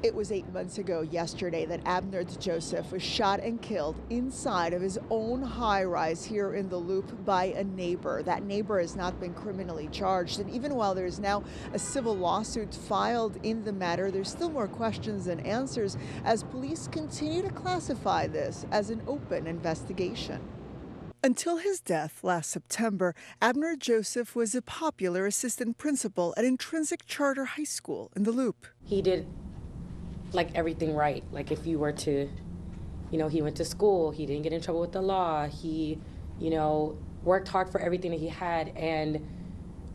It was 8 months ago yesterday that Abnerd Joseph was shot and killed inside of his own high-rise here in the Loop by a neighbor. That neighbor has not been criminally charged, and even while there's now a civil lawsuit filed in the matter, there's still more questions than answers as police continue to classify this as an open investigation. Until his death last September, Abnerd Joseph was a popular assistant principal at Intrinsic Charter High School in the Loop. He did like everything right. Like if you were to, he went to school, he didn't get in trouble with the law, he, worked hard for everything that he had, and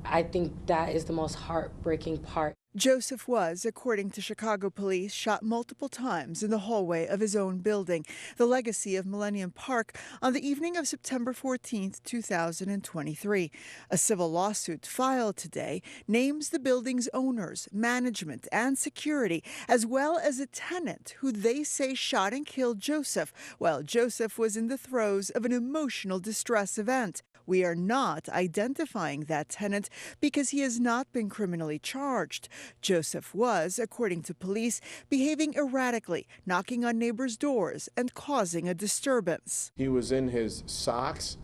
I think that is the most heartbreaking part. Joseph was, according to Chicago police, shot multiple times in the hallway of his own building, the Legacy of Millennium Park, on the evening of September 14, 2023. A civil lawsuit filed today names the building's owners, management, and security, as well as a tenant who they say shot and killed Joseph while Joseph was in the throes of an emotional distress event. We are not identifying that tenant because he has not been criminally charged. Joseph was, according to police, behaving erratically, knocking on neighbors' doors and causing a disturbance. He was in his socks,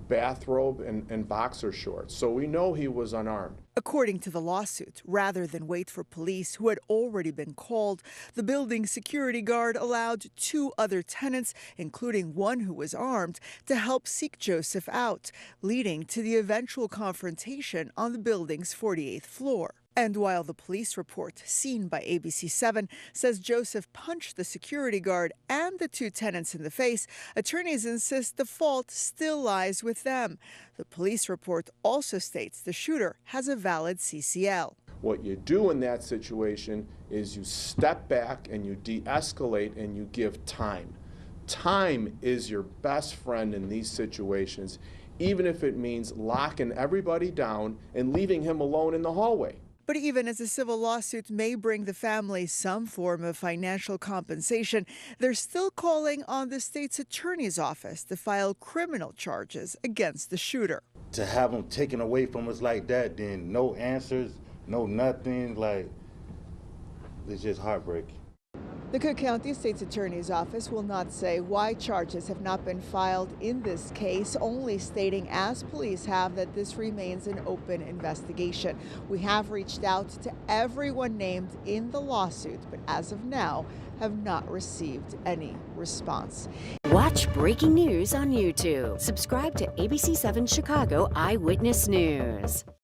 bathrobe, and boxer shorts, so we know he was unarmed. According to the lawsuit, rather than wait for police who had already been called, the building's security guard allowed two other tenants, including one who was armed, to help seek Joseph out, leading to the eventual confrontation on the building's 48th floor. And while the police report, seen by ABC7, says Joseph punched the security guard and the two tenants in the face, attorneys insist the fault still lies with them. The police report also states the shooter has a valid CCL. What you do in that situation is you step back and you de-escalate and you give time. Time is your best friend in these situations, even if it means locking everybody down and leaving him alone in the hallway. But even as a civil lawsuit may bring the family some form of financial compensation, they're still calling on the state's attorney's office to file criminal charges against the shooter. To have him taken away from us like that, then no answers, no nothing, it's just heartbreaking. The Cook County State's Attorney's Office will not say why charges have not been filed in this case, only stating, as police have, that this remains an open investigation. We have reached out to everyone named in the lawsuit, but as of now, have not received any response. Watch breaking news on YouTube. Subscribe to ABC7 Chicago Eyewitness News.